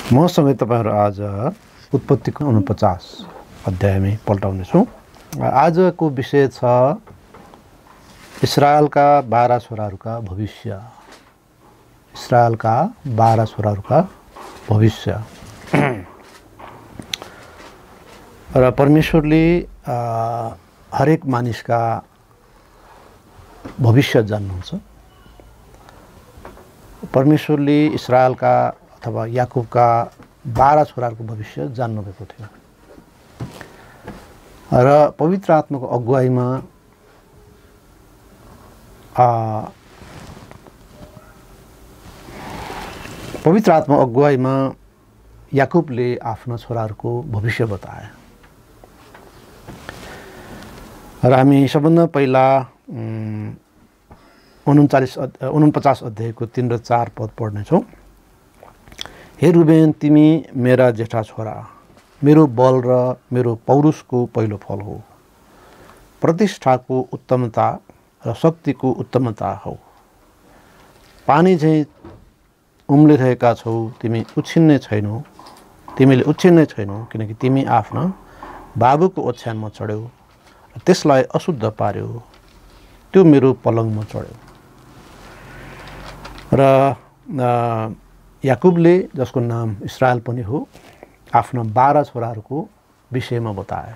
मसँगै तपाईहरु आज उत्पत्तिको 49 अध्यायमै पल्टाउनेछौँ। आजको विषय छ इस्राएलका 12 छोराहरूका भविष्य। इस्राएलका 12 छोराहरूका भविष्य। र परमेश्वरले हरेक मानिसका भविष्य जान्नुहुन्छ। परमेश्वरले इस्राएलका अथवा याकुबका 12 छोराहरूको भविष्य जान्नुभएको थियो र पवित्र आत्माको अगुवाईमा याकुबले आफ्ना छोराहरूको भविष्य बताए। र हामी सबभन्दा पहिला 49 अध्यायको 3 र 4 पद पढ्नेछौँ। हे रुबेन, तिमी मेरा जेठा छोरा, मेरो बल र मेरो पौरुषको पहिलो फल हो, प्रतिष्ठाको उत्तमता र शक्तिको उत्तमता हो। पानी झैँ उम्लिरहेका छौ, तिमीले उछिन्ने छैनौ, किनकि तिमी आफ्ना बाबुको ओछ्यानमा चढ्यौ र त्यसलाई अशुद्ध पार्यौ, त्यो मेरो पलङमा चढ्यो। र याकुबले, जसको नाम इस्राएल पनि हो, आफ्ना 12 छोराहरूको विषयमा बताए।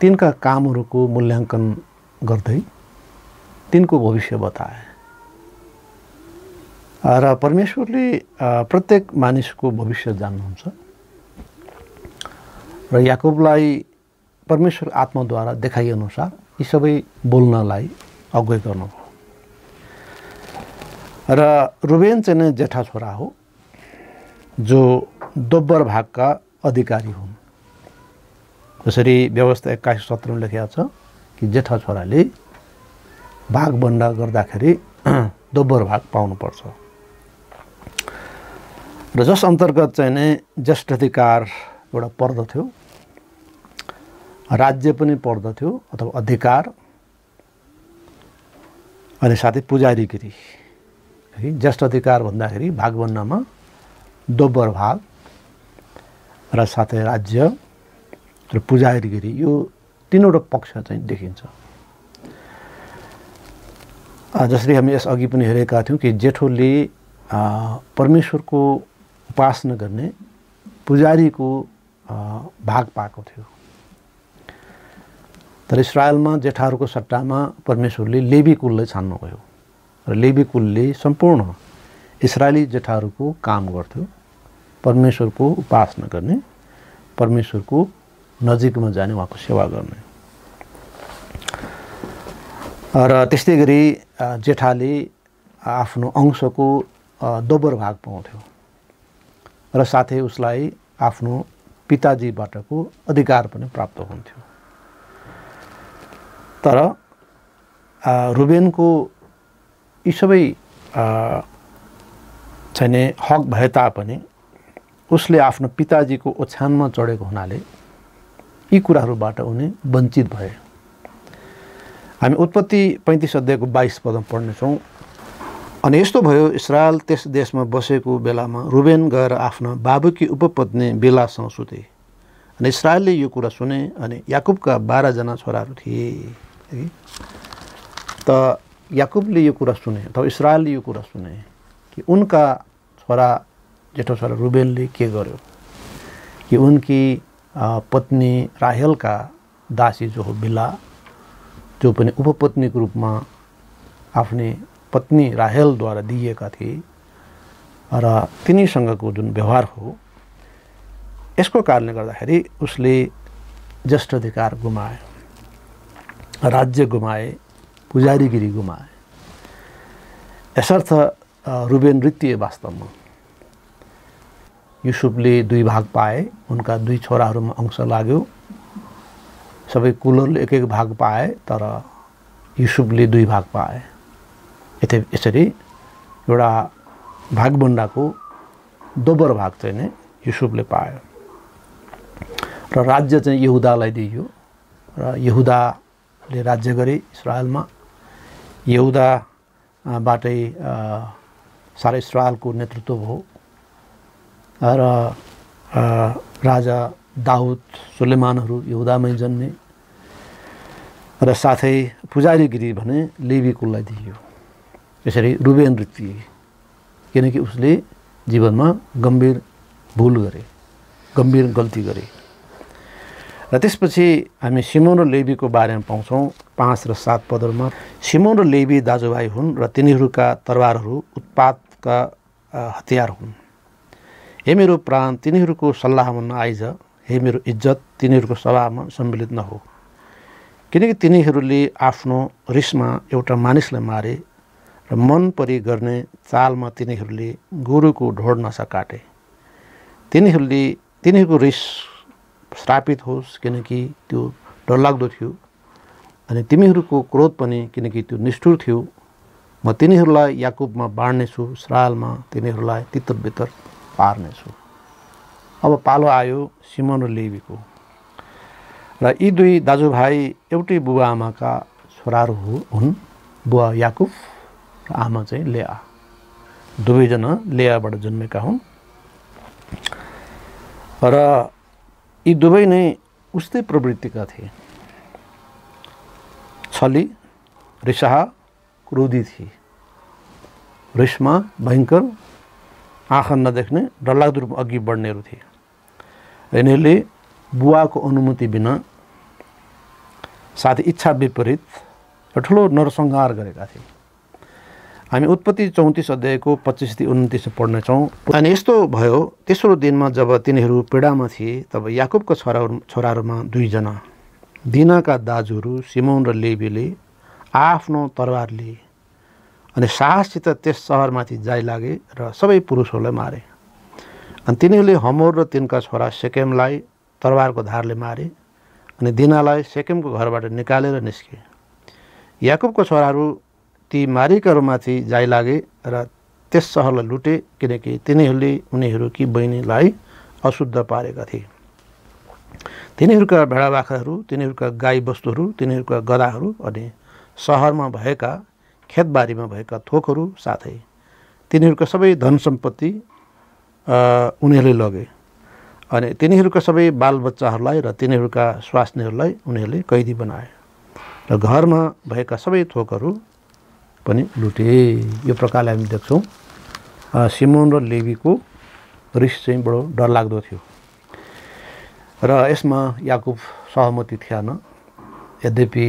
तिनका कामहरूको मूल्याङ्कन गर्दै तिनको भविष्य बताए। र परमेश्वरले प्रत्येक मानिसको भविष्य जान्नुहुन्छ र याकुबलाई परमेश्वर आत्माद्वारा देखाइए अनुसार यी सबै बोल्नलाई अगुवाई गर्नुभयो। र रुबेन चाहिँ नै जेठा छोरा हो, जो दोब्बर भागका अधिकारी हुन्। जसरी व्यवस्था 21:17 मा लेखिएको छ कि जेठा छोराले भागबन्डा गर्दाखेरि दोब्बर भाग पाउनुपर्छ। र जस अन्तर्गत चाहिँ नै ज्येष्ठाधिकार एउटा पर्दथ्यो, राज्य पनि पर्दथ्यो अथवा अधिकार, अनि साथै पुजारीगिरी। ज्येष्ठ अधिकार भन्दाखेरि भागबन्डामा दोब्बर भाग र साथै राज्य र पुजारीगिरी, यो तीनवटा पक्ष चाहिँ देखिन्छ। जसरी हामी यस अघि पनि हेरेका थियौँ कि जेठोले परमेश्वरको उपासना गर्ने पुजारीको भाग पाएको थियो। तर इस्राएलमा जेठाहरूको सट्टामा परमेश्वरले लेवी कुललाई छान्नुभयो र लेवी कुलले सम्पूर्ण इस्राएली जेठाहरूको काम गर्थ्यो, परमेश्वरको उपासना गर्ने, परमेश्वरको नजिकमा जाने, उहाँको सेवा गर्ने। र त्यस्तै गरी जेठाले आफ्नो अंशको दोब्बर भाग पाउँथ्यो र साथै उसलाई आफ्नो पिताजीबाटको अधिकार पनि प्राप्त हुन्थ्यो। तर रुबेनको यी सबै चाहिँ हक भए तापनि उसले आफ्नो पिताजीको ओछ्यानमा चढेको हुनाले यी कुराहरूबाट उनी वञ्चित भए। हामी उत्पत्ति 35 अध्यायको 22 पदमा पढ्नेछौँ। अनि यस्तो भयो, इस्राएल त्यस देशमा बसेको बेलामा रुबेन गएर आफ्ना बाबुकी उपपत्नी बिलासँग सुते। अनि इस्राएलले यो कुरा सुने। अनि याकुबका 12 जना छोराहरू थिए। त याकुबले यो कुरा सुने अथवा इस्राएलले यो कुरा सुने कि उनका छोरा, जेठो छोरा रुबेनले के गर्यो कि उनकी पत्नी राहेलका दासी जो हो बिला, जो पनि उपपत्नीको रूपमा आफ्नी पत्नी राहेलद्वारा दिएका थिए, र तिनीसँगको जुन व्यवहार हो, यसको कारणले गर्दाखेरि उसले ज्येष्ठाधिकार गुमाए, राज्य गुमाए, पुजारीगिरी गुमाए। यसर्थ रुबेन रित्तिए। वास्तवमा युसुफले 2 भाग पाए, उनका 2 छोराहरूमा अंश लाग्यो। सबै कुलहरूले एक भाग पाए, तर युसुफले 2 भाग पाए। यसरी एउटा भागबन्डाको दोब्बर भाग चाहिँ नै युसुफले पायो। र राज्य चाहिँ यहुदालाई दिइयो र यहुदाले राज्य गरे इस्राएलमा। यहुदाबाटै सारा इस्राएलको नेतृत्व भयो। र राजा दाउद सुलेमानहरू यहुदामै जन्मे र साथै पुजारीगिरी भने लेवी कुललाई दिइयो। यसरी रुबेन ऋत्विए किनकि उसले जीवनमा गम्भीर भुल गरे, गम्भीर गल्ती गरे। र त्यसपछि हामी सिमोन र लेवीको बारेमा पाउँछौँ 5 र 7 पदहरूमा। सिमोन र लेवी दाजुभाइ हुन् र तिनीहरूका तरवारहरू उत्पातका हतियार हुन्। हे मेरो प्राण, तिनीहरूको सल्लाहमा नआइज। हे मेरो इज्जत, तिनीहरूको सभामा सम्मिलित नहो। किनकि तिनीहरूले आफ्नो रिसमा एउटा मानिसलाई मारे र मन परी गर्ने चालमा तिनीहरूले गोरुको ढोड नसा काटे। तिनीहरूको रिस श्रापित होस् किनकि त्यो डरलाग्दो थियो, अनि तिमीहरूको क्रोध पनि किनकि त्यो निष्ठुर थियो। म तिनीहरूलाई याकुबमा बाँड्नेछु, इसरायलमा तिनीहरूलाई तितर बितर पार्नेछु। अब पालो आयो सिमोन र लेवीको। र यी दुई दाजुभाइ एउटै बुबा आमाका छोराहरू हुन्। बुवा याकुब र आमा चाहिँ लेआ। दुवैजना लेआबाट जन्मेका हुन् र यी दुवै नै उस्तै प्रवृत्तिका थिए। छली, रिसाहा, क्रोधी थिए। रिसमा भयङ्कर, आँखा नदेख्ने, डरलाग्दो रूपमा अघि बढ्नेहरू थिए। यिनीहरूले बुवाको अनुमति बिना साथै इच्छा विपरीत ठुलो नरसंहार गरेका थिए। हामी उत्पत्ति 34 अध्यायको 25-29 पढ्नेछौँ। अनि यस्तो भयो, तेस्रो दिनमा जब तिनीहरू पीडामा थिए तब याकुबका छोराहरूमा 2 जना दिनाका दाजुहरू सिमोन र लेवीले आफ्नो तरवार लिए अनि साहससित त्यस सहरमाथि जाइ लागे र सबै पुरुषहरूलाई मारे। अनि तिनीहरूले हमोर र तिनका छोरा सेकेमलाई तरवारको धारले मारे अनि दिनालाई सेकेमको घरबाट निकालेर निस्के। याकुबका छोराहरू ती मारिकाहरूमाथि जाइ लागे र त्यस सहरलाई लुटे किनकि तिनीहरूले उनीहरूकी बहिनीलाई अशुद्ध पारेका थिए। तिनीहरूका भेडाबाख्राहरू, तिनीहरूका गाई बस्तुहरू, तिनीहरूका गधाहरू अनि सहरमा भएका खेतबारीमा भएका थोकहरू साथै तिनीहरूका सबै धन सम्पत्ति उनीहरूले लगे। अनि तिनीहरूका सबै बालबच्चाहरूलाई र तिनीहरूका स्वास्नीहरूलाई उनीहरूले कैदी बनाए र घरमा भएका सबै थोकहरू पनि लुटे। यो प्रकारले हामी देख्छौँ सिमोन र लेवीको रिस चाहिँ बडो डरलाग्दो थियो र यसमा याकुब सहमति थिएन। यद्यपि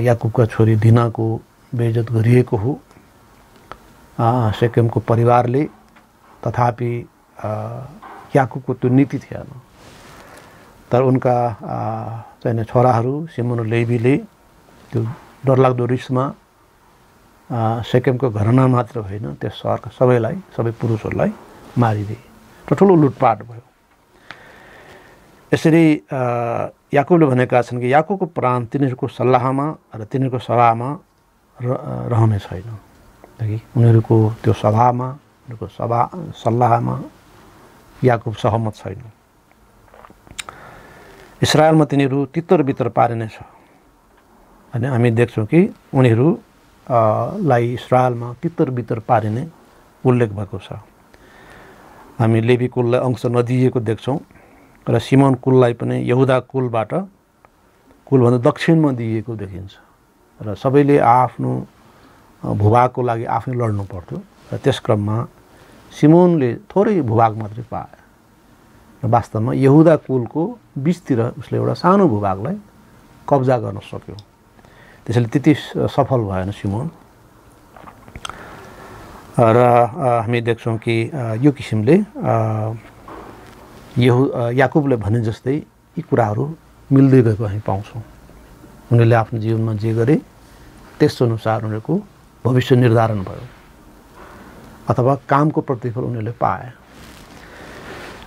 याकुबका छोरी दिनाको बेइज्जत गरिएको हो सेकेमको परिवारले, तथापि याकुबको त्यो नीति थिएन। तर उनका चाहिने छोराहरू सिमोन र लेवीले त्यो डरलाग्दो रिसमा सेकेमको घरना मात्र होइन त्यस सहरका सबै पुरुषहरूलाई मारिदिए र ठुलो लुटपाट भयो। यसरी याकुबले भनेका छन् कि याकुबको प्राण तिनीहरूको सल्लाहमा र तिनीहरूको सभामा रहने छैन। उनीहरूको त्यो सभामा, उनीहरूको सल्लाहमा याकुब सहमत छैन। इसरायलमा तिनीहरू तितर बितर पारिनेछ। अनि हामी देख्छौँ कि उनीहरूलाई इसरायलमा तितर बितर पारिने उल्लेख भएको छ। हामी लेवी कुललाई अंश नदिएको देख्छौँ र सिमोन कुललाई पनि यहुदा कुलबाट कुलभन्दा दक्षिणमा दिइएको देखिन्छ र सबैले आफ्नो भूभागको लागि आफै लड्नु पर्थ्यो र त्यस क्रममा सिमोनले थोरै भूभाग मात्रै पाए र वास्तवमा यहुदा कुलको बीचतिर उसले एउटा सानो भूभागलाई कब्जा गर्न सक्यो। त्यसैले त्यति सफल भएन सिमोन र हामी देख्छौँ कि यो किसिमले याकुबले भने जस्तै यी कुराहरू मिल्दै गएको हामी पाउँछौँ। उनीहरूले आफ्नो जीवनमा जे गरे त्यस अनुसार उनीहरूको भविष्य निर्धारण भयो अथवा कामको प्रतिफल उनीहरूले पाए।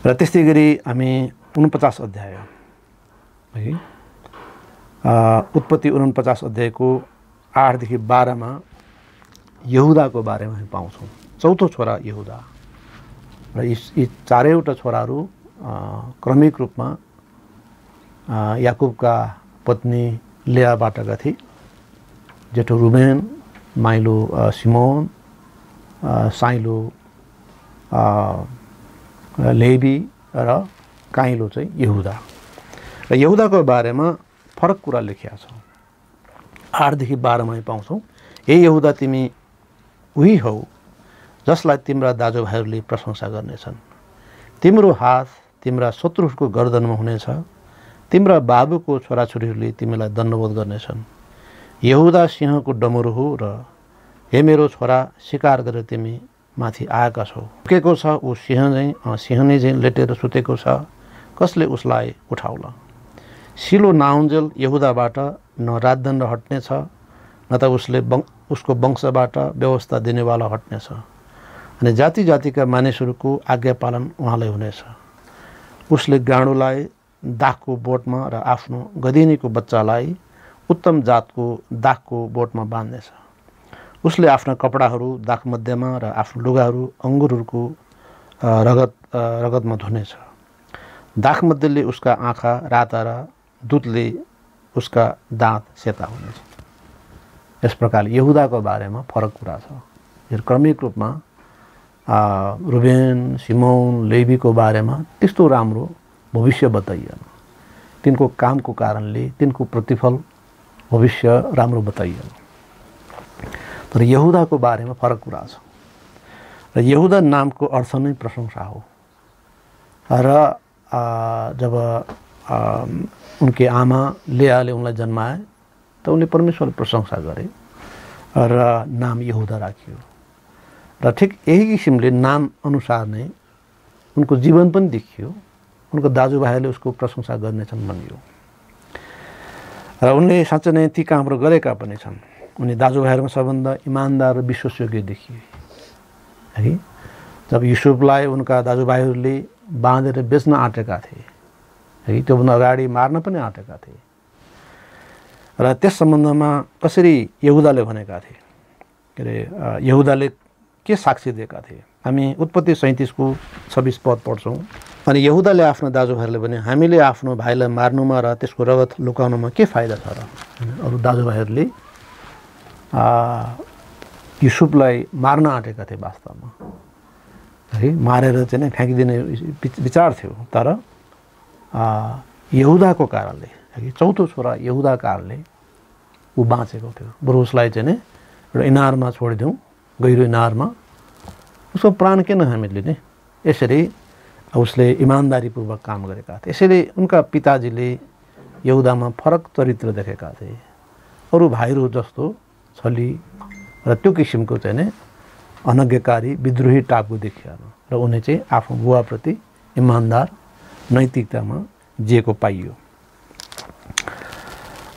र त्यस्तै गरी हामी 49 अध्याय है उत्पत्ति 49 अध्यायको 8देखि 12मा यहुदाको बारेमा हामी पाउँछौँ। चौथो छोरा यहुदा र यी चारैवटा छोराहरू क्रमिक रूपमा याकुबका पत्नी लेआबाटका थिए। जेठो रुबेन, माइलो सिमोन, साइलो लेवी र काइलो चाहिँ यहुदा। र यहुदाको बारेमा फरक कुरा लेखिया छ। 8 देखि 12 मा पाउँछौँ, हे यहुदा तिमी उही हौ जसलाई तिम्रा दाजुभाइहरूले प्रशंसा गर्नेछन्। तिम्रो हात तिम्रा शत्रुहरूको गर्दनमा हुनेछ। तिम्रा बाबुको छोराछोरीहरूले तिमीलाई दण्डवत गर्नेछन्। यहुदा सिंहको डमरू हो र हे मेरो छोरा शिकार गरेर तिमी माथि आएका छौ। सुतेको छ ऊ सिंहने झैँ लेटेर सुतेको छ, कसले उसलाई उठाउला। सिलो नआउन्जेल यहुदाबाट न राजदण्ड हट्नेछ, न त उसको वंशबाट व्यवस्था दिनेवाला हट्नेछ। अनि जाति जातिका मानिसहरूको आज्ञा पालन उहाँलाई हुनेछ। उसले गाँडोलाई दाखको बोटमा र आफ्नो गदिनीको बच्चालाई उत्तम जातको दाखको बोटमा बाँध्नेछ। उसले आफ्ना कपडाहरू दाखमध्यमा र आफ्नो लुगाहरू अङ्गुरहरूको रगतमा धुनेछ। दाखमध्यले उसका आँखा राता र दुधले उसका दाँत सेता हुनेछ। यस प्रकार यहुदाको बारेमा फरक कुरा छ। यो क्रमिक रूपमा रुबेन, सिमोन, लेवीको बारेमा त्यस्तो राम्रो भविष्य बताइएन। तिनको कामको कारणले तिनको प्रतिफल भविष्य राम्रो बताइएन। तर यहुदाको बारेमा फरक कुरा छ। र यहुदा नामको अर्थ नै प्रशंसा हो। र जब उनके आमा लेयाले उनलाई जन्माए त उनले परमेश्वरले प्रशंसा गरे र नाम यहुदा राखियो। र ठिक यही किसिमले नाम अनुसार नै उनको जीवन पनि देखियो। उनको दाजुभाइहरूले उसको प्रशंसा गर्नेछन् भनियो। र उनले साँच्चै नै ती कामहरू गरेका पनि छन्। उनी दाजुभाइहरूमा सबभन्दा इमान्दार र विश्वसयोग्य देखिए है। जब युसुफलाई उनका दाजुभाइहरूले बाँधेर बेच्न आँटेका थिए है, त्योभन्दा अगाडि मार्न पनि आँटेका थिए। र त्यस सम्बन्धमा कसरी यहुदाले भनेका थिए, के अरे यहुदाले के साक्षी दिएका थिए। हामी उत्पत्ति 37 को 26 पद पढ्छौँ। अनि यहुदाले आफ्नो दाजुभाइहरूले भने हामीले आफ्नो भाइलाई मार्नुमा र त्यसको रगत लुकाउनुमा के फाइदा छ र। अरू दाजुभाइहरूले युसुफलाई मार्न आँटेका थिए वास्तवमा है, मारेर चाहिँ नै फ्याँकिदिने विचार थियो। तर यहुदाको कारणले है, चौथो छोरा यहुदा कारणले ऊ बाँचेको थियो। बरु उसलाई चाहिँ नै एउटा इनारमा छोडिदिउँ, गहिरो इनारमा, उसको प्राण किन हामीले नै। यसरी उसले इमान्दारीपूर्वक काम गरेका थिए। यसैले उनका पिताजीले यहुदामा फरक चरित्र देखेका थिए। अरू भाइहरू जस्तो छली र त्यो किसिमको चाहिँ नै अनज्ञकारी विद्रोही टाइपको देखिएन। र उनी चाहिँ आफ्नो बुवाप्रति इमान्दार नैतिकतामा जिएको पाइयो।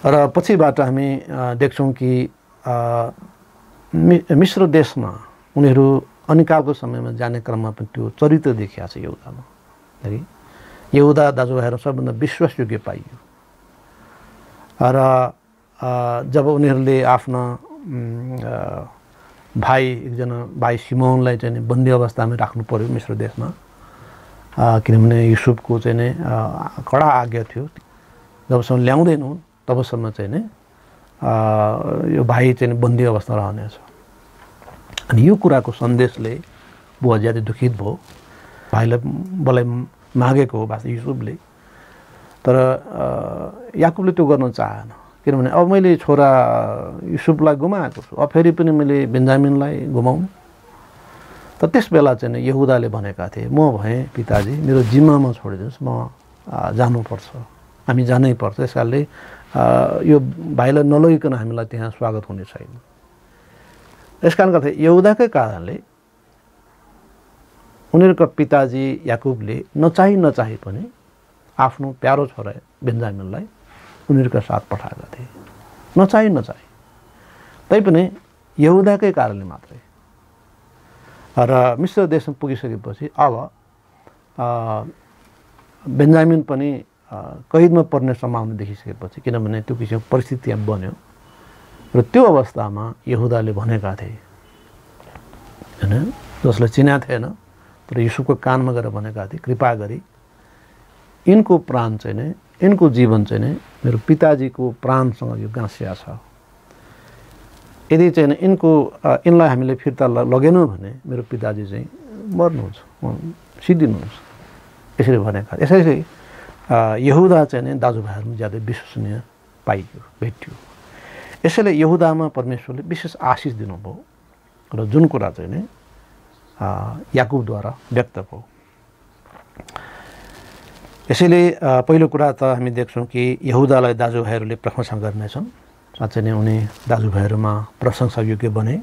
र पछिबाट हामी देख्छौँ कि मिश्र देशमा उनीहरू अनिकालको समयमा जाने क्रममा पनि त्यो चरित्र देखिया छ यहुदामा है। यहुदा दाजुभाइहरू सबभन्दा विश्वासयोग्य पाइयो। र जब उनीहरूले आफ्ना एकजना भाइ सिमोनलाई चाहिँ बन्दी अवस्थामा राख्नु पर्यो मिश्र देशमा, किनभने युसुफको चाहिँ नै कडा आज्ञा थियो, जबसम्म ल्याउँदैनौ तबसम्म चाहिँ नै यो भाइ चाहिँ बन्दी अवस्थामा रहनेछ। अनि यो कुराको सन्देशले बुवा ज्यादै दुखित भयो। भाइलाई बोलाइ मागेको हो वास्तव युसुफले, तर याकुबले त्यो गर्न चाहेन। किनभने अब मैले छोरा युसुफलाई गुमाएको छु, अब फेरि पनि मैले बेन्जामिनलाई गुमाउँ। तर त्यस बेला चाहिँ यहुदाले भनेका थिए, म भएँ पिताजी मेरो जिम्मामा छोडिदिनुहोस्, म जानुपर्छ, हामी जानै पर्छ। त्यस कारणले यो भाइलाई नलगिकन हामीलाई त्यहाँ स्वागत हुने छैन। यस कारण गर्दा यहुदाकै कारणले उनीहरूका पिताजी याकुबले नचाही पनि आफ्नो प्यारो छोरा बेन्जामिनलाई उनीहरूका साथ पठाएका थिए। नचाही तैपनि यहुदाकै कारणले मात्रै। र मिश्र देशमा पुगिसकेपछि अब बेन्जामिन पनि कैदमा पर्ने सम्भावना देखिसकेपछि, किनभने त्यो किसिमको परिस्थिति यहाँ बन्यो। र त्यो अवस्थामा यहुदाले भनेका थिए हैन, जसलाई चिना थिएन तर युसुफको कानमा गएर भनेका थिए, कृपा गरी यिनको प्राण चाहिँ नै, यिनको जीवन चाहिँ नै मेरो पिताजीको प्राणसँग यो गाँसिया छ। यदि चाहिँ यिनलाई हामीले फिर्ता लगेनौँ भने मेरो पिताजी चाहिँ मर्नुहुन्छ, सिद्धिनुहुन्छ। यसरी भनेका। यसैले यहुदा चाहिँ नि दाजुभाइहरूमा ज्यादै विश्वसनीय पाइयो, भेटियो। यसैले यहुदामा परमेश्वरले विशेष आशिष दिनुभयो र जुन कुरा चाहिँ नि याकुबद्वारा व्यक्त भयो। यसैले पहिलो कुरा त हामी देख्छौँ कि यहुदालाई दाजुभाइहरूले प्रशंसा गर्नेछन्, साँच्चै नै उनी दाजुभाइहरूमा प्रशंसायोग्य बने।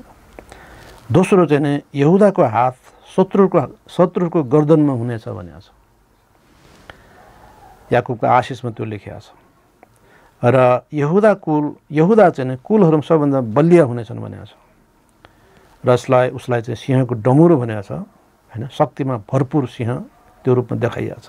दोस्रो चाहिँ नि यहुदाको हात शत्रुको गर्दनमा हुनेछ भनेको छ, याकुबको आशिषमा त्यो लेखिएको छ। र यहुदा चाहिँ नि कुलहरूमा सबभन्दा बलिया हुनेछन् भनेको छ र उसलाई चाहिँ सिंहको डमुरो भनेको छ होइन, शक्तिमा भरपुर सिंह त्यो रूपमा देखाइएको छ।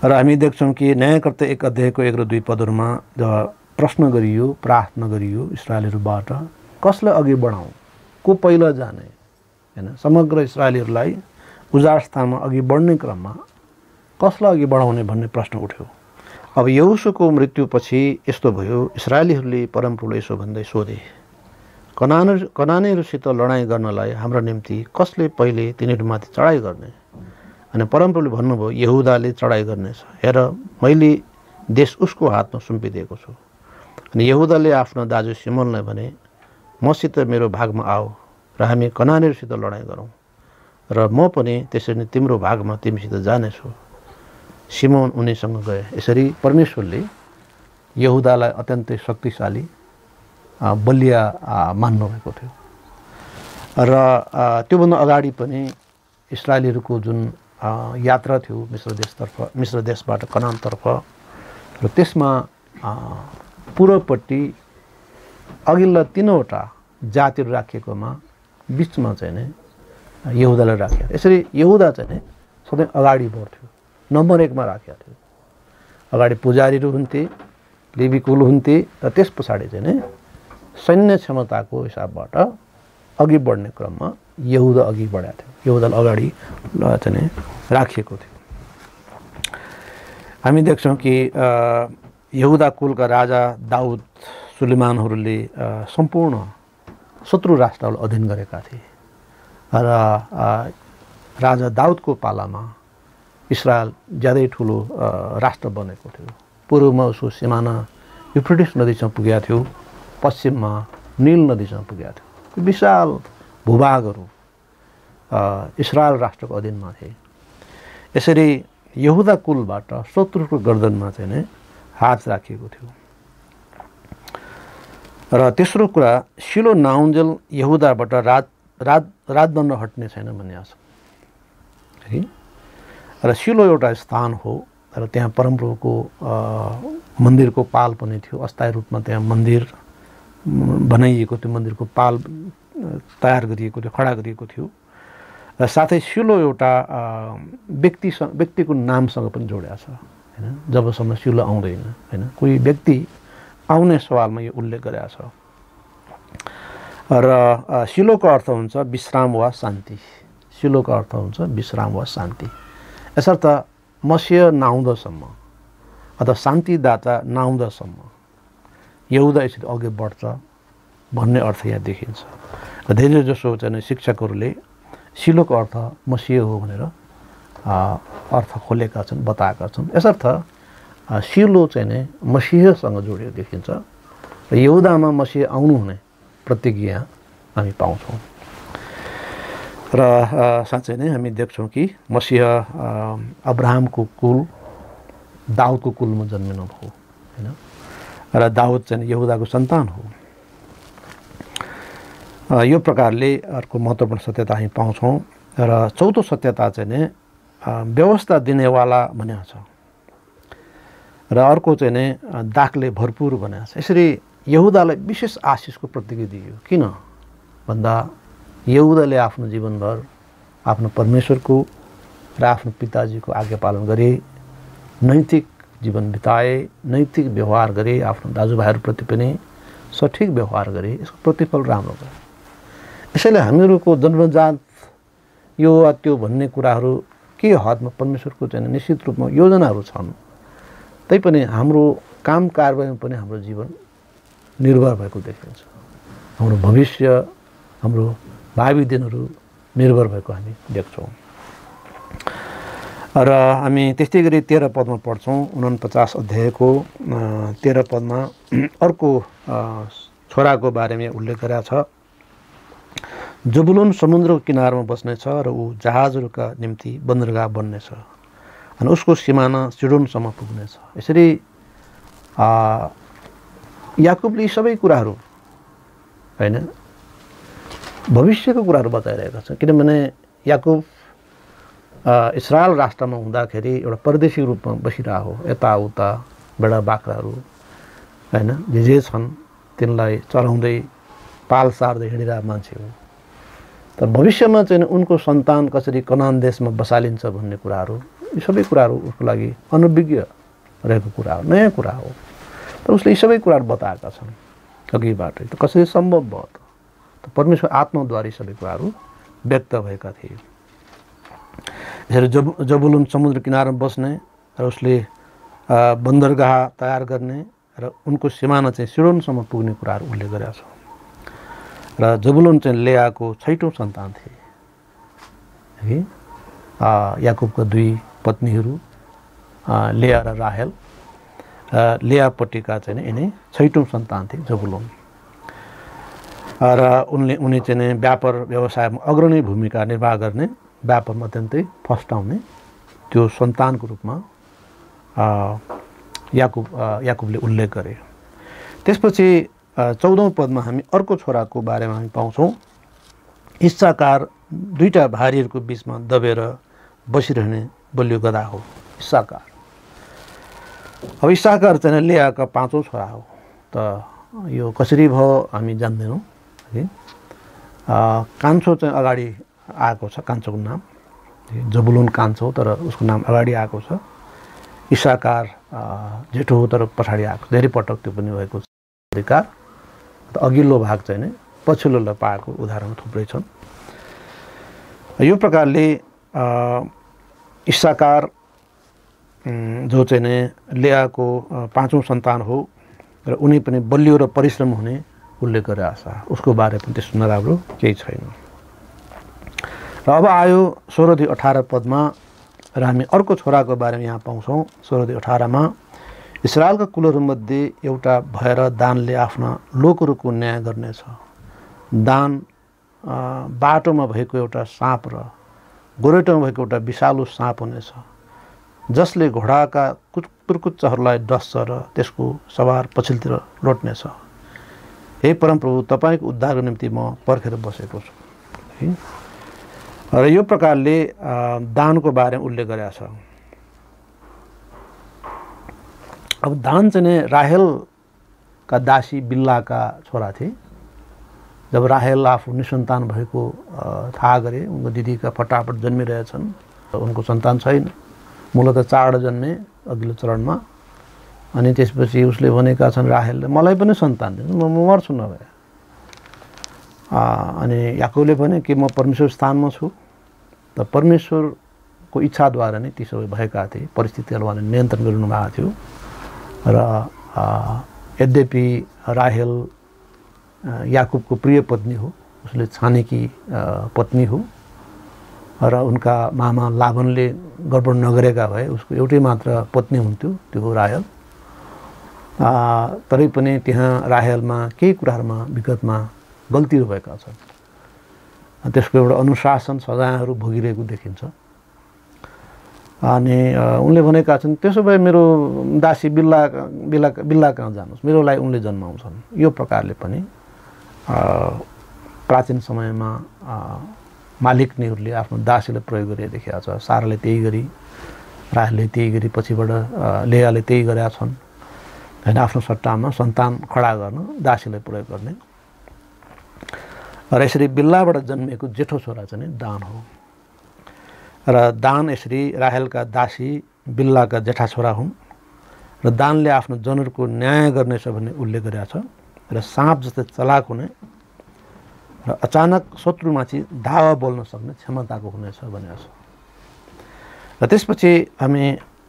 र हामी देख्छौँ कि न्यायकर्ता 1 अध्यायको 1 र 2 पदहरूमा जब प्रश्न गरियो, प्रार्थना गरियो इस्राएलीहरूबाट, कसलाई अघि बढाउँ, को पहिला जाने होइन, समग्र इस्राएलीहरूलाई उजाड स्थानमा अघि बढ्ने क्रममा कसलाई अघि बढाउने भन्ने प्रश्न उठ्यो। अब यहोशूको मृत्युपछि यस्तो भयो, इस्राएलीहरूले परमप्रभुले यसो भन्दै सोधे, कनानीहरूसित लडाइँ गर्नलाई हाम्रो निम्ति कसले पहिले तिनीहरूमाथि चढाइ गर्ने? अनि परमप्रभुले भन्नुभयो, यहुदाले चढाइ गर्नेछ। हेर, मैले देश उसको हातमा सुम्पिदिएको छु। अनि यहुदाले आफ्नो दाजु सिमोनलाई भने, मसित मेरो भागमा आऊ र हामी कनानीहरूसित लडाइँ गरौँ र म पनि त्यसरी नै तिम्रो भागमा तिमीसित जानेछु। सिमोन उनीसँग गए। यसरी परमेश्वरले यहुदालाई अत्यन्तै शक्तिशाली बलिया मान्नुभएको थियो। र त्योभन्दा अगाडि पनि इस्राएलीहरूको जुन यात्रा थियो मिश्र देशबाट कनानतर्फ, र त्यसमा पूर्वपट्टि अघिल्ला 3वटा जातिहरू राखिएकोमा बिचमा चाहिँ नि यहुदालाई राखेको। यसरी यहुदा चाहिँ नि सधैँ अगाडि बढ्थ्यो, नम्बर 1 मा राखेको थियो। अगाडि पुजारीहरू हुन्थे, लेवी कुल हुन्थे, र त्यस पछाडि चाहिँ नि सैन्य क्षमताको हिसाबबाट अघि बढ्ने क्रममा यहुदा अघि बढाएको थियो, यहुदालाई अगाडि चाहिँ नि राखिएको थियो। हामी देख्छौँ कि यहुदा कुलका राजा दाउद सुलेमानहरूले सम्पूर्ण शत्रु राष्ट्रलाई अधीन गरेका थिए र राजा दाउदको पालामा इस्रायल ज्यादै ठुलो राष्ट्र बनेको थियो। पूर्वमा उसको सिमाना युफ्रेटिस नदीसँग पुगेको थियो, पश्चिममा नील नदीसँग पुगेको थियो। विशाल भूभागहरू इस्रायल राष्ट्रको अधीनमा थिए। यसरी यहुदा कुलबाट शत्रुको गर्दनमा चाहिँ नै हात राखिएको थियो। र तेस्रो कुरा, शिलो नआउन्जेल यहुदाबाट राजदण्ड हट्ने छैन भन्ने छ। र शिलो एउटा स्थान हो र त्यहाँ परमप्रभुको मन्दिरको पाल पनि थियो। अस्थायी रूपमा त्यहाँ मन्दिर बनाइएको थियो, मन्दिरको पाल तयार गरिएको थियो, खडा गरिएको थियो। र साथै शिलो एउटा व्यक्तिको नामसँग पनि जोडिएको छ होइन, जबसम्म शिलो आउँदैन होइन, कोही व्यक्ति आउने सवालमा यो उल्लेख गरेको छ। र शिलोको अर्थ हुन्छ विश्राम वा शान्ति। शिलोको अर्थ हुन्छ विश्राम वा शान्ति। यसर्थ मसीह नआउँदासम्म अथवा शान्तिदाता नआउँदासम्म यहुदा यसरी अघि बढ्छ भन्ने अर्थ यहाँ देखिन्छ। र धेरै जसो चाहिँ शिक्षकहरूले शिलोको अर्थ मसीह हो भनेर अर्थ खोलेका छन्, बताएका छन्। यसर्थ शिलो चाहिँ नै मसीहसँग जोडिएको देखिन्छ र यहुदामा मसीह आउनु हुने प्रतिज्ञा हामी पाउँछौँ। र साँच्चै नै हामी देख्छौँ कि मसीह अब्राहमको कुल दाउदको कुलमा जन्मिनु भयो होइन, र दाउद चाहिँ यहुदाको सन्तान हो। यो प्रकारले अर्को महत्त्वपूर्ण सत्यता हामी पाउँछौँ। र चौथो सत्यता चाहिँ नै व्यवस्था दिनेवाला भनेको छ र अर्को चाहिँ नै दागले भरपुर भनेको छ। यसरी यहुदालाई विशेष आशिषको प्रतिज्ञा दियो। किन भन्दा यहुदाले आफ्नो जीवनभर आफ्नो परमेश्वरको र आफ्नो पिताजीको आज्ञा पालन गरे, नैतिक जीवन बिताए, नैतिक व्यवहार गरे, आफ्नो दाजुभाइहरूप्रति पनि सठिक व्यवहार गरे, यसको प्रतिफल राम्रो गरे। यसैले हामीहरूको जन्मजात यो वा त्यो भन्ने कुराहरू के हदमा परमेश्वरको चाहिँ निश्चित रूपमा योजनाहरू छन्, तैपनि हाम्रो काम कारबाहीमा पनि हाम्रो जीवन निर्भर भएको देखिन्छ। हाम्रो भविष्य, हाम्रो भावी दिनहरू निर्भर भएको हामी देख्छौँ। र हामी त्यस्तै गरी 13 पदमा पढ्छौँ 49 अध्यायको 13 पदमा अर्को छोराको बारेमा उल्लेख गरेको छ। जबुलुन समुद्रको किनारमा बस्नेछ र ऊ जहाजहरूका निम्ति बन्दरगाह बन्नेछ अनि उसको सिमाना सिडोनसम्म पुग्नेछ। यसरी याकुबले यी सबै कुराहरू हैन भविष्यको कुराहरू बताइरहेका छ। किनभने याकुब इस्रायल राष्ट्रमा हुँदाखेरि एउटा परदेशी रूपमा बसिरहेको हो। यताउता बेडा बाख्राहरू हैन जे छन् तिनलाई चलाउँदै पाल सार्दै हिँडिरहेको मान्छे हो। तर भविष्यमा चाहिँ उनको सन्तान कसरी कनान देशमा बसालिन्छ भन्ने कुराहरू यी सबै कुराहरू उसको लागि अनभिज्ञ रहेको कुरा हो, नयाँ कुरा हो। तर उसले यी सबै कुराहरू बताएका छन् अघिबाटै। त कसरी सम्भव भयो त परमेश्वर आत्माद्वारा सबै कुराहरू व्यक्त भएका थिए। यसरी जबुलुन समुद्र किनारमा बस्ने र उसले बन्दरगाह तयार गर्ने र उनको सिमाना चाहिँ सिडोनसम्म पुग्ने कुराहरू उल्लेख गरेका छ। र जबुलुन चाहिँ लेयाको 6औं सन्तान थिए है। याकुबका 2 पत्नीहरू लेया र राहेल। लेयापट्टिका चाहिँ यिनै 6औं सन्तान थिए जबुलुन। र उनी चाहिँ व्यापार व्यवसायमा अग्रणी भूमिका निर्वाह गर्ने, व्यापारमा अत्यन्तै फस्टाउने त्यो सन्तानको रूपमा याकुबले उल्लेख गरे। त्यसपछि 14औं पदमा हामी अर्को छोराको बारेमा हामी पाउँछौँ। इस्साकार 2टा भाइहरूको बीचमा दबेर बसिरहने बलियो गधा हो इस्साकार। अब इस्साकार चाहिँ लेयाका 5औं छोरा हो। त यो कसरी भयो हामी जान्दैनौँ है। कान्छो चाहिँ अगाडि आएको छ, कान्छोको नाम जबुलुन कान्छो तर उसको नाम अगाडि आएको छ। इस्साकार जेठो हो तर पछाडि आएको, धेरै पटक त्यो पनि भएको छ अधिकार। त अघिल्लो भाग चाहिँ नै पछिल्लोलाई पाएको उदाहरण थुप्रै छन्। यो प्रकारले इस्साकार जो चाहिँ नै लेयाको 5औं सन्तान हो र उनी पनि बलियो र परिश्रम हुने उल्लेख गरेको छ। उसको बारे पनि त्यस्तो नराम्रो केही छैन। र अब आयो 16-18 पदमा र हामी अर्को छोराको बारेमा यहाँ पाउँछौँ। 16-18मा इस्रायलका कुलहरूमध्ये एउटा भएर दानले आफ्ना लोकहरूको न्याय गर्नेछ। दान बाटोमा भएको एउटा साँप र गोरेटोमा भएको एउटा विषालु साँप हुनेछ जसले घोडाका कुर्कुच्चाहरूलाई डस्छ र त्यसको सवार पछिल्तिर लोट्नेछ। हे परमप्रभु, तपाईँको उद्धारको निम्ति म पर्खेर बसेको छु है। र यो प्रकारले दानको बारेमा उल्लेख गरेको छ। अब दान चाहिँ राहेलका दासी बिल्लाका छोरा थिए। जब राहेल आफू निसन्तान भएको थाहा गरे, उनको दिदीका फटाफट जन्मिरहेछन्, उनको सन्तान छैन, मूलतः 4 जन्मे अघिल्लो चरणमा। अनि त्यसपछि उसले भनेका छन् राहेलले मलाई पनि सन्तान दिनु, म मर्छु नभए। अनि याकुबले भने कि म परमेश्वर स्थानमा छु। त परमेश्वरको इच्छाद्वारा नै ती सबै भएका थिए। परिस्थितिहरू उहाँले नियन्त्रण गर्नु भएको थियो। र यद्यपि राहेल याकुबको प्रिय पत्नी हो, उसले छानेकी पत्नी हो र उनका मामा लाभनले गडबड नगरेका भए उसको एउटै मात्र पत्नी हुन्थ्यो, त्यो हो राहेल। तरै पनि त्यहाँ राहेलमा केही कुराहरूमा विगतमा गल्तीहरू भएका छन्। त्यसको एउटा अनुशासन सजायहरू भोगिरहेको देखिन्छ। अनि उनले भनेका छन् त्यसो भए मेरो दासी बिल्ला कहाँ जानुहोस्, मेरो लागि उनले जन्माउँछन्। यो प्रकारले पनि प्राचीन समयमा मालिकनीहरूले आफ्नो दासीलाई प्रयोग गरे देखिएको छ। साराले त्यही गरी, राहेलले त्यही गरी, पछिबाट लेयाले त्यही गरेका छन् होइन। आफ्नो सट्टामा सन्तान खडा गर्न दासीलाई प्रयोग गर्ने। र यसरी बिल्लाबाट जन्मेको जेठो छोरा चाहिँ दान हो। र दान यसरी राहेलका दासी बिल्लाका जेठा छोरा हुन्। र दानले आफ्नो जनहरूको न्याय गर्नेछ भन्ने उल्लेख गरेका छ। र साँप जस्तै चलाक हुने र अचानक शत्रुमाथि धावा बोल्न सक्ने क्षमताको हुनेछ भनेको छ। र त्यसपछि हामी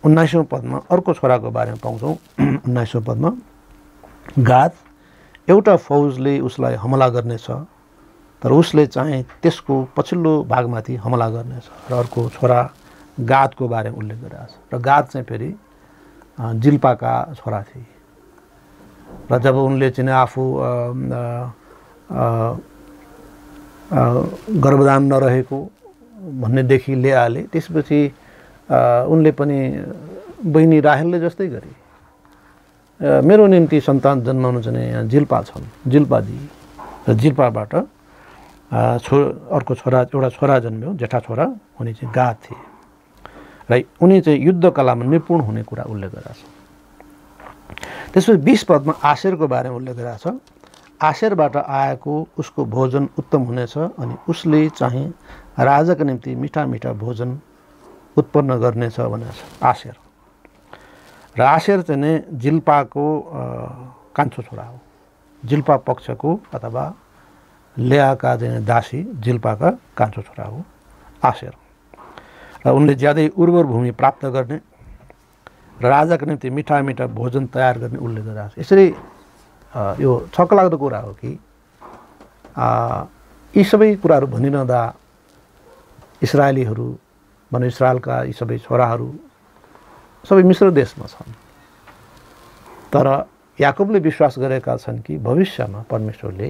19औं पदमा अर्को छोराको बारेमा पाउँछौँ। 19औं पदमा गाद एउटा फौजले उसलाई हमला गर्नेछ तर उसले चाहिँ त्यसको पछिल्लो भागमाथि हमला गर्नेछ। र अर्को छोरा गादको बारेमा उल्लेख गरेको छ र गाद चाहिँ फेरि जिल्पाका छोरा थिए र जब उनले चाहिँ आफू गर्भधान नरहेको भन्नेदेखि ल्याए त्यसपछि उनले पनि बहिनी राहेलले जस्तै गरे मेरो निम्ति सन्तान जन्माउनु चाहिँ जिल्पा छन् जिल्पादी र जिल्पाबाट अर्को छोरा एउटा छोरा जन्म्यो जेठा छोरा उनी चाहिँ गाद थिए र उनी चाहिँ युद्ध कलामा निपुण हुने कुरा उल्लेख गरेको छ। त्यसपछि 20 पदमा आशेरको बारेमा उल्लेख गरेको छ। आशेरबाट आएको उसको भोजन उत्तम हुनेछ अनि उसले चाहिँ राजाको निम्ति मिठा मिठा भोजन उत्पन्न गर्नेछ भनेको छ आशेर। र आशेर चाहिँ नै जिल्पाको कान्छो छोरा हो, जिल्पा पक्षको अथवा लेयाका चाहिँ दासी जिल्पाका कान्छो छोरा हो आशेर। र उनले ज्यादै उर्वर भूमि प्राप्त गर्ने र राजाको निम्ति मिठा मिठा भोजन तयार गर्ने उल्लेख गरिरहेको छ। यसरी यो छक्कलाग्दो कुरा हो कि यी सबै कुराहरू भनिरहँदा इस्राएलीहरू भने इस्राएलका यी सबै छोराहरू सबै मिश्र देशमा छन्, तर याकुबले विश्वास गरेका छन् कि भविष्यमा परमेश्वरले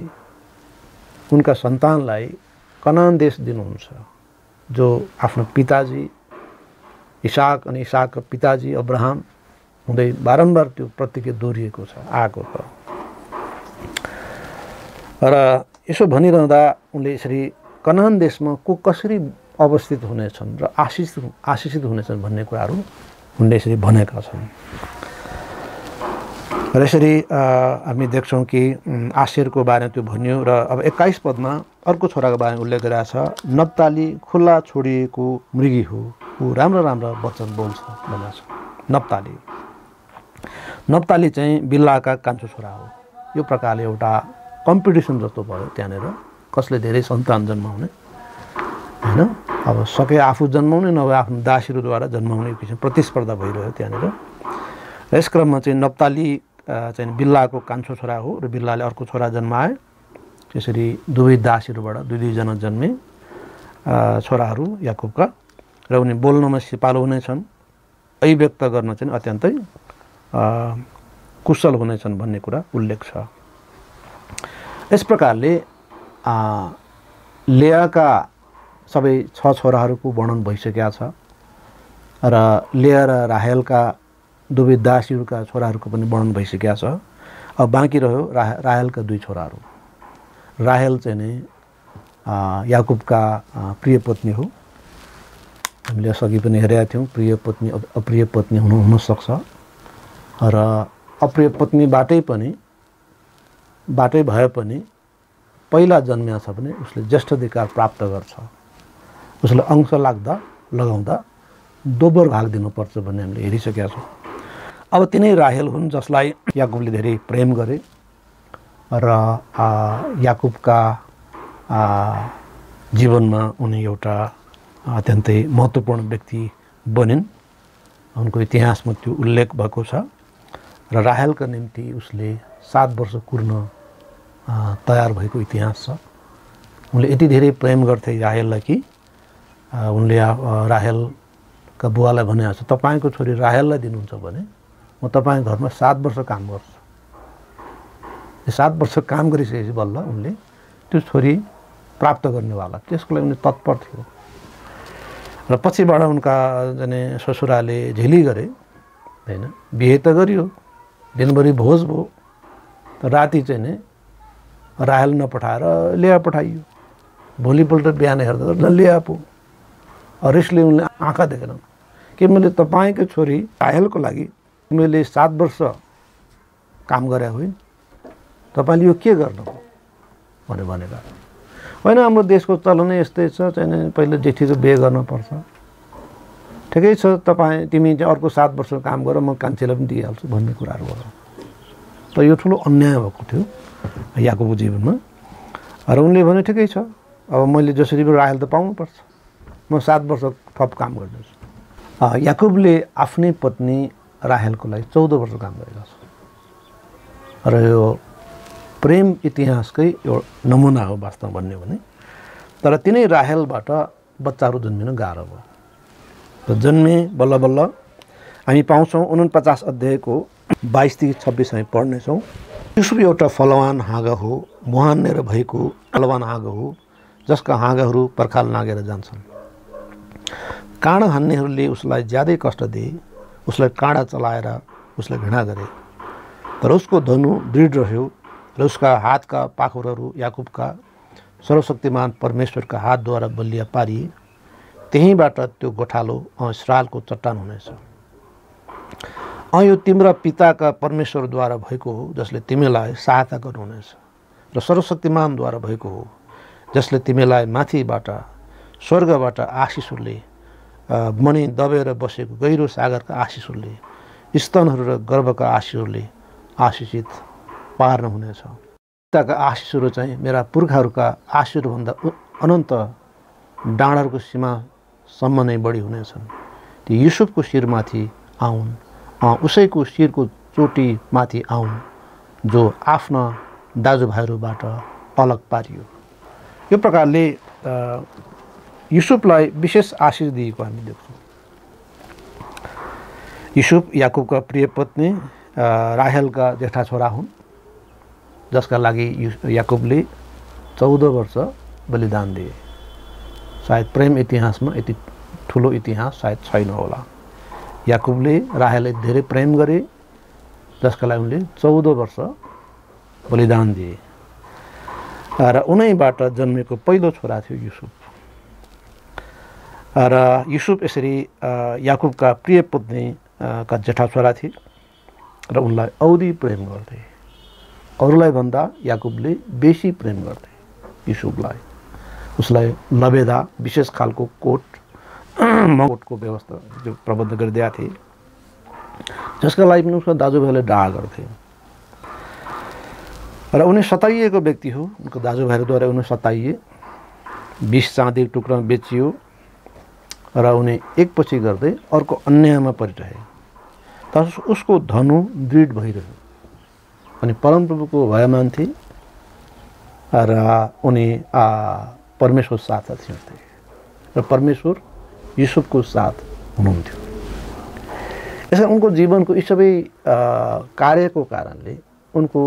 उनका सन्तानलाई कनान देश दिनुहुन्छ जो आफ्नो पिताजी इसाक अनि इसाकका पिताजी अब्राहम हुँदै बारम्बार त्यो प्रतिज्ञा दोहोरिएको छ आएको छ। र यसो भनिरहँदा उनले यसरी कनान देशमा को कसरी अवस्थित हुनेछन् र आशिषित हुनेछन् भन्ने कुराहरू उनले यसरी भनेका छन्। र यसरी हामी देख्छौँ कि आशेरको बारेमा त्यो भनियो र अब 21 पदमा अर्को छोराको बारेमा उल्लेख गरेको छ। नप्ताली खुल्ला छोडिएको मृगी हो, ऊ राम्रो राम्रो वचन बोल्छ भनेको छ। नप्ताली चाहिँ बिल्लाका कान्छो छोरा हो। यो प्रकारले एउटा कम्पिटिसन जस्तो भयो त्यहाँनिर, कसले धेरै सन्तान जन्माउने होइन, अब सके आफू जन्माउने नभए आफ्नो दासीहरूद्वारा जन्माउने किसिम प्रतिस्पर्धा भइरह्यो त्यहाँनिर। र यस क्रममा चाहिँ नप्ताली चाहिँ बिल्लाको कान्छो छोरा हो र बिल्लाले अर्को छोरा जन्माए। त्यसरी दुवै दासीहरूबाट दुईजना जन्मे छोराहरू याकुबका र उनी बोल्नमा सिपालु हुनेछन्, अभिव्यक्त गर्न चाहिँ अत्यन्तै कुशल हुनेछन् भन्ने कुरा उल्लेख छ। यस प्रकारले लेयाका सबै 6 छोराहरूको वर्णन भइसकेका छ र लेया र राहेलका दुवै दासीहरूका छोराहरूको पनि वर्णन भइसकेका छ। अब बाँकी रह्यो राहेलका 2 छोराहरू। राहेल चाहिँ नै याकुबका प्रिय पत्नी हो। हामीले अघि पनि हेरेका थियौँ प्रिय पत्नी अप्रिय पत्नी हुन सक्छ र अप्रिय पत्नीबाटै भए पनि पहिला जन्मिया छ भने उसले ज्येष्ठाधिकार प्राप्त गर्छ, उसले अंश लगाउँदा दोब्बर भाग दिनुपर्छ भन्ने हामीले हेरिसकेका छौँ। अब तिनै राहेल हुन् जसलाई याकुबले धेरै प्रेम गरे र याकुबका जीवनमा उनी एउटा अत्यन्तै महत्त्वपूर्ण व्यक्ति बनिन्। उनको इतिहासमा त्यो उल्लेख भएको छ र राहेलका निम्ति उसले 7 वर्ष कुर्न तयार भएको इतिहास छ। उनले यति धेरै प्रेम गर्थे राहेललाई कि उनले राहेलका बुवालाई भनेको छ, तपाईँको छोरी राहेललाई दिनुहुन्छ भने म तपाईँको घरमा 7 वर्ष काम गर्छु। 7 वर्ष काम गरिसकेपछि बल्ल उनले त्यो छोरी प्राप्त गर्नेवाला, त्यसको लागि उनी तत्पर थियो। र पछिबाट उनका जाने ससुराले झेली गरे होइन, बिहे त गरियो, दिनभरि भोज भयो, राति चाहिँ नै राहेल नपठाएर लेया पठाइयो। भोलिपल्ट बिहान हेर्दा लेया पो। रिसले उनले आँखा देखेनन् कि मैले तपाईँको छोरी राहेलको लागि मैले 7 वर्ष काम गरे होइन, तपाईँले यो के गर्नुभयो भनेका होइन। हाम्रो देशको चलनै यस्तै छ, चाहिँ पहिला जेठीको बिहे गर्नुपर्छ, ठिकै छ तिमी चाहिँ अर्को 7 वर्ष काम गर, म कान्छीलाई पनि दिइहाल्छु भन्ने कुराहरू भयो। त यो ठुलो अन्याय भएको थियो याकुबको जीवनमा। र उनले भने ठिकै छ, अब मैले जसरी राहेल त पाउनुपर्छ, म 7 वर्ष थप काम गर्दैछु। याकुबले आफ्नै पत्नी राहेलको लागि 14 वर्ष काम गरेका छ र यो प्रेम इतिहासकै एउटा नमुना हो वास्तवमा भन्ने भने। तर तिनै राहेलबाट बच्चाहरू जन्मिन गाह्रो भयो। र जन्मे बल्ल बल्ल हामी पाउँछौँ 49 अध्यायको 22-26 हामी पढ्नेछौँ। युसुफ एउटा फलवान हाँगा हो, मुहानेर भएको फलवान हाँगा हो, जसका हाँगाहरू पर्खाल नागेर जान्छन्। काँडा हान्नेहरूले उसलाई ज्यादै कष्ट दिए, उसलाई काँडा चलाएर उसलाई घृणा गरे। तर उसको धनु दृढ रह्यो र उसका हातका पाखुरहरू याकुबका सर्वशक्तिमान परमेश्वरका हातद्वारा बलिया पारिए। त्यहीँबाट त्यो गोठालो इस्राएलको चट्टान हुनेछ। यो तिम्रा पिताका परमेश्वरद्वारा भएको हो, जसले तिमीलाई सहायता गर्नुहुनेछ, र सर्वशक्तिमानद्वारा भएको हो, जसले तिमीलाई माथिबाट स्वर्गबाट आशिषहरूले मणि दबेर बसेको गहिरो सागरका आशिषहरूले, स्तनहरू र गर्भका आशिषहरूले आशिषित पार्नुहुनेछ। पिताका आशिषहरू चाहिँ मेरा पुर्खाहरूका आशिषहरूभन्दा अनन्त डाँडाहरूको सीमासम्म नै बढी हुनेछन्। ती युसुफको शिरमाथि आउन्, उसैको शिरको चोटीमाथि आउन्, जो आफ्ना दाजुभाइहरूबाट अलग पारियो। यो प्रकारले युसुफलाई विशेष आशिष दिएको हामी देख्छौँ। युसुफ याकुबका प्रिय पत्नी राहेलका जेठा छोरा हुन्, जसका लागि याकुबले 14 वर्ष बलिदान दिए। सायद प्रेम इतिहासमा यति ठुलो इतिहास सायद छैन होला। याकुबले राहेललाई धेरै प्रेम गरे, जसका लागि उनले 14 वर्ष बलिदान दिए। र उनैबाट जन्मेको पहिलो छोरा थियो युसुफ। र युसुफ यसरी याकुबका प्रिय पत्नी का जेठा छोरा थिए र उनलाई औधी प्रेम गर्थे। अरूलाई भन्दा याकुबले बेसी प्रेम गर्थे युसुफलाई। उसलाई लबेदा विशेष खालको कोटको व्यवस्था जो प्रबन्ध गरिदिएका थिए, जसका लागि पनि उसका दाजुभाइले डाहा गर्थे। र उनी सताइएको व्यक्ति हो, उनको दाजुभाइहरूद्वारा उनी सताइए, 20 चाँदीको टुक्रामा बेचियो र उनी एकपछि गर्दै अर्को अन्यायमा परिरहे। तर उसको धनु दृढ भइरह्यो अनि परमप्रभुको भयमान थिए र उनी परमेश्वर साथ थिए र परमेश्वर युसुफको साथ हुनुहुन्थ्यो। यसै उनको जीवनको यी सबै कार्यको कारणले उनको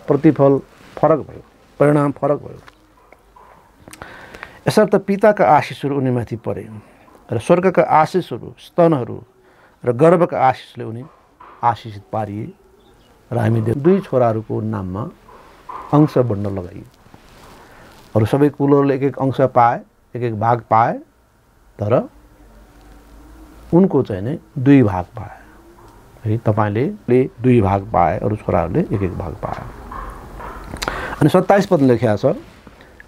प्रतिफल फरक भयो, परिणाम फरक भयो। यसर्थ पिताका आशिषहरू उनीमाथि परे र स्वर्गका आशिषहरू, स्तनहरू र गर्भका आशिषले उनी आशिषित पारिए। र हामी दुई छोराहरूको नाममा अंश बढ्न लगाइयो। अरू सबै कुलहरूले एक एक अंश पाए, एक एक भाग पाए, तर उनको चाहिँ नै 2 भाग पाए। है, तपाईले 2 भाग पाए, अरू छोराहरूले एक एक भाग पाए। अनि 27 पद लेखेको छ,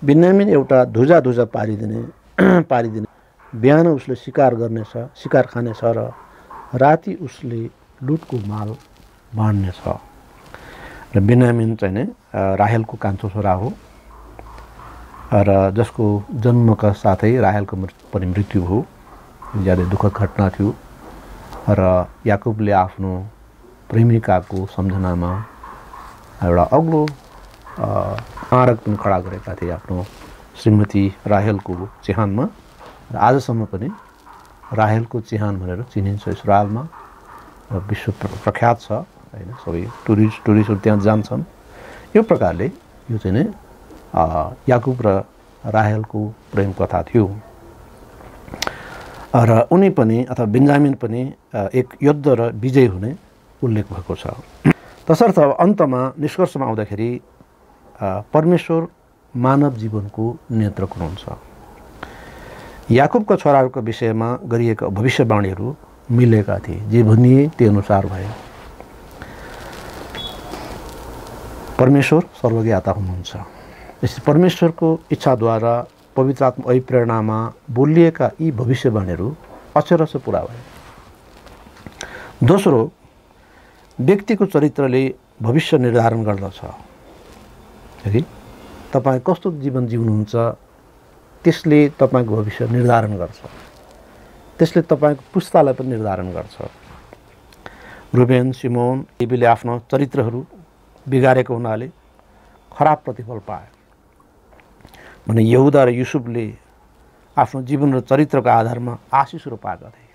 बिन्यामिन एउटा धुजा पारिदिने बिहान उसले शिकार गर्नेछ, शिकार खानेछ र राति उसले लुटको माल बाँड्नेछ। र बिन्यामिन चाहिँ नै राहेलको कान्छो छोरा हो र जसको जन्मका साथै राहेलको पनि मृत्यु हो। ज्यादै दुःखद घटना थियो र याकुबले आफ्नो प्रेमिकाको सम्झनामा एउटा अग्लो स्मारक पनि खडा गरेका थिए आफ्नो श्रीमती राहेलको चिहानमा। र आजसम्म पनि राहेलको चिहान भनेर चिनिन्छ इस्रायलमा र विश्व प्रख्यात छ। हैन, सबै टुरिस्टहरू त्यहाँ जान्छन्। यो प्रकारले यो चाहिँ नै याकुब र राहेलको प्रेम कथा थियो। र उनी पनि अथवा बेन्जामिन पनि एक युद्ध र विजय हुने उल्लेख भएको छ। तसर्थ अन्तमा निष्कर्षमा आउँदाखेरि परमेश्वर मानव जीवनको नियन्त्रक हुनुहुन्छ। याकुबका छोराहरूको विषयमा गरिएका भविष्यवाणीहरू मिलेका थिए, जे भनिए त्यो अनुसार भए। परमेश्वर सर्वज्ञता हुनुहुन्छ। यसरी परमेश्वरको इच्छाद्वारा पवित्र आत्मा अभिप्रेरणामा बोलिएका यी भविष्यवाणीहरू अक्षरश पुरा भए। दोस्रो, व्यक्तिको चरित्रले भविष्य निर्धारण गर्दछ। है, तपाईँ कस्तो जीवन जिउनुहुन्छ त्यसले तपाईँको भविष्य निर्धारण गर्छ। त्यसले तपाईँको पुस्तालाई पनि निर्धारण गर्छ। रुबेन, सिमोन, लेवीले आफ्नो चरित्रहरू बिगारेको हुनाले खराब प्रतिफल पाए भने यहुदा र युसुफले आफ्नो जीवन र चरित्रको आधारमा आशिषहरू पाएका थिए।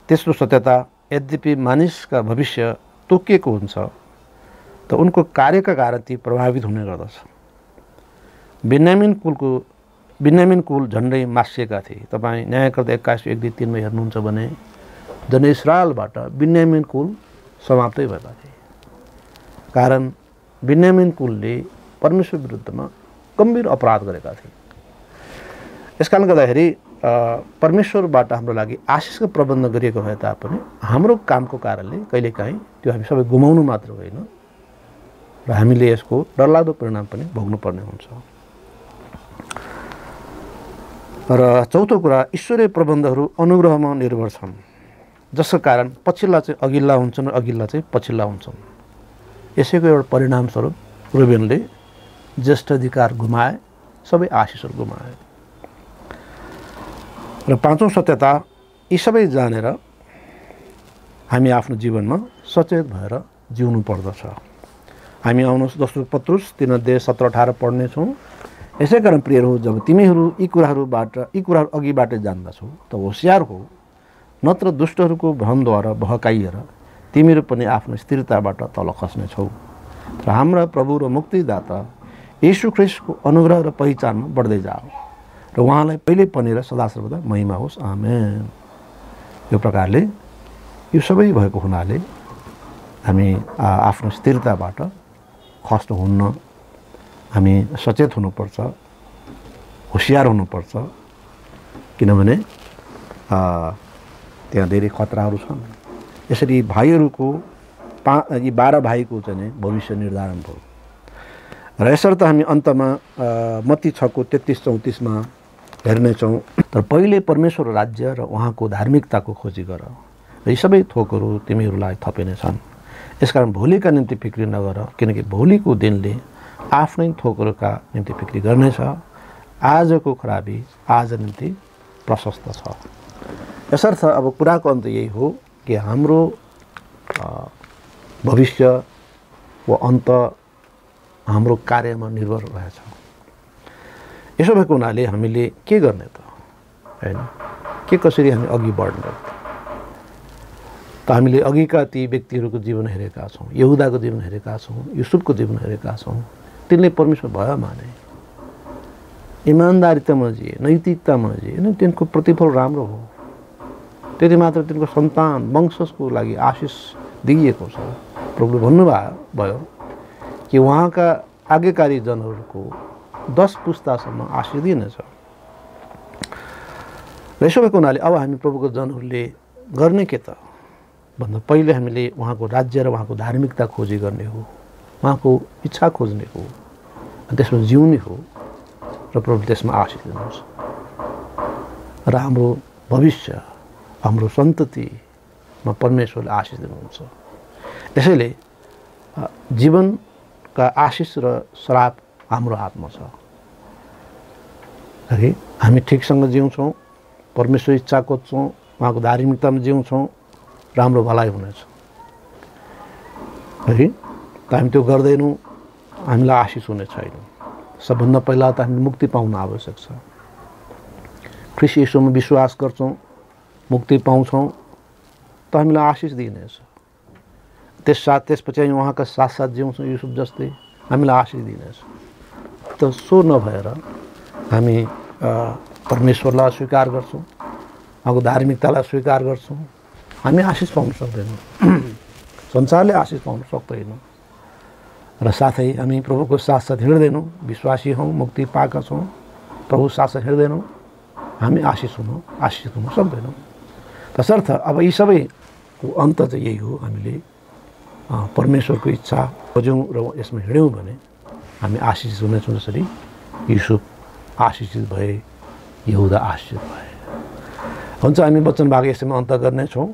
तेस्रो सत्यता, यद्यपि मानिसका भविष्य तोकिएको हुन्छ त उनको कार्यका कारण ती प्रभावित हुने गर्दछ। बिन्यामिन कुल झन्डै मासिएका थिए। तपाईँ न्यायकर्ता 21:1-3 हेर्नुहुन्छ भने जन इस्राएलबाट बिन्यामिन कुल समाप्तै भएका थिए। कारण बिन्यामिन कुलले परमेश्वर विरुद्धमा गम्भीर अपराध गरेका थिए। यसकारणले गर्दाखेरि परमेश्वरबाट हाम्रो लागि आशिषको प्रबन्ध गरिएको भए तापनि हाम्रो कामको कारणले कहिलेकाहीँ त्यो हामी सबै गुमाउनु मात्र होइन र हामीले यसको डरलाग्दो परिणाम पनि भोग्नुपर्ने हुन्छ। र चौथो कुरा, ईश्वरीय प्रबन्धहरू अनुग्रहमा निर्भर छन्, जसको कारण पछिल्ला चाहिँ अघिल्ला हुन्छन् र अघिल्ला चाहिँ पछिल्ला हुन्छन्। यसैको एउटा परिणामस्वरूप रुबेनले ज्येष्ठ अधिकार गुमाए, सबै आशिषहरू गुमाए। र पाँचौँ सत्यता, यी सबै जानेर हामी आफ्नो जीवनमा सचेत भएर जिउनु पर्दछ। हामी आउनुहोस् दोस्रो पत्रुस 3:17-18 पढ्नेछौँ। यसै कारण प्रियहरू, जब तिमीहरू यी कुराहरू अघिबाट जान्दछौ त होसियार हो, नत्र दुष्टहरूको भ्रमद्वारा बहकाइएर तिमीहरू पनि आफ्नो स्थिरताबाट तल खस्नेछौ। र हाम्रा प्रभु र मुक्तिदाता येशू ख्रीष्टको अनुग्रह र पहिचानमा बढ्दै जाऊ र उहाँलाई पहिले पनि र सदा सर्वदा महिमा होस्। आमेन। यो प्रकारले यो सबै भएको हुनाले हामी आफ्नो स्थिरताबाट खस्नु हुन्न। हामी सचेत हुनुपर्छ, होसियार हुनुपर्छ, किनभने त्यहाँ धेरै खतराहरू छन्। यसरी भाइहरूको यी 12 भाइको चाहिँ भविष्य निर्धारण भयो। र यसर्थ हामी अन्तमा मत्ती 6:33-34 हेर्नेछौँ। तर पहिले परमेश्वर राज्य र उहाँको धार्मिकताको खोजी गर र यी सबै थोकहरू तिमीहरूलाई थपिनेछन्। यसकारण भोलिका निम्ति फिक्री नगर, किनकि भोलिको दिनले आफ्नै थोकहरूका निम्ति फिक्री गर्नेछ। आजको खराबी आज निम्ति प्रशस्त छ। यसर्थ अब कुराको अन्त यही हो कि हाम्रो भविष्य वा अन्त हाम्रो कार्यमा निर्भर रहेछ। यसो भएको हुनाले हामीले के गर्ने त, हैन? के कसरी हामी अघि बढ्ने त? हामीले अघिका ती व्यक्तिहरूको जीवन हेरेका छौँ, यहुदाको जीवन हेरेका छौँ, युसुफको जीवन हेरेका छौँ। तिनले परमेश्वर भय माने, इमान्दारितामा जिए, नैतिकतामा जिए, अनि तिनको प्रतिफल राम्रो हो। त्यति मात्र तिनको सन्तान वंशको लागि आशिष दिइएको छ। प्रभुले भन्नुभयो कि उहाँका आज्ञाकारी जनहरूको 10 पुस्तासम्म आशिष दिनेछ। र यसो भएको हुनाले अब हामी प्रभुको जनहरूले गर्ने के त भन्दा पहिले हामीले उहाँको राज्य र उहाँको धार्मिकता खोजी गर्ने हो, उहाँको इच्छा खोज्ने हो, त्यसमा जिउने हो र प्रभु त्यसमा आशिष दिनुहुन्छ। र हाम्रो भविष्य, हाम्रो सन्ततिमा परमेश्वरले आशिष दिनुहुन्छ। त्यसैले जीवनका आशिष र श्राप हाम्रो हातमा छ। है, हामी ठिकसँग जिउँछौँ, परमेश्वर इच्छा खोज्छौँ, उहाँको धार्मिकतामा जिउँछौँ, राम्रो भलाइ हुनेछ। है, त हामी त्यो गर्दैनौँ, हामीलाई आशिष हुने छैन। सबभन्दा पहिला त हामी मुक्ति पाउन आवश्यक छ। ख्रीष्ट येशूमा विश्वास गर्छौँ, मुक्ति पाउँछौँ, त हामीलाई आशिष दिइनेछ। त्यसपछि हामी उहाँका साथ जिउँछौँ, युसुफ जस्तै हामीलाई आशिष दिइनेछ। त सो नभएर हामी परमेश्वरलाई अस्वीकार गर्छौँ, उहाँको धार्मिकतालाई अस्वीकार गर्छौँ, हामी आशिष पाउन सक्दैनौँ। संसारले आशिष पाउन सक्दैन। र साथै हामी प्रभुको साथ हिँड्दैनौँ, विश्वासी हौँ, मुक्ति पाएका छौँ, प्रभु साथ हिँड्दैनौँ, हामी आशिष हुन सक्दैनौँ। तसर्थ अब यी सबैको अन्त चाहिँ यही हो, हामीले परमेश्वरको इच्छा खोज्यौँ र यसमा हिँड्यौँ भने हामी आशिषित हुनेछौँ। जसरी युसुफ आशिषित भए, यहुदा आशिषित भए। हुन्छ, हामी वचन भाग यसैमा अन्त गर्नेछौँ।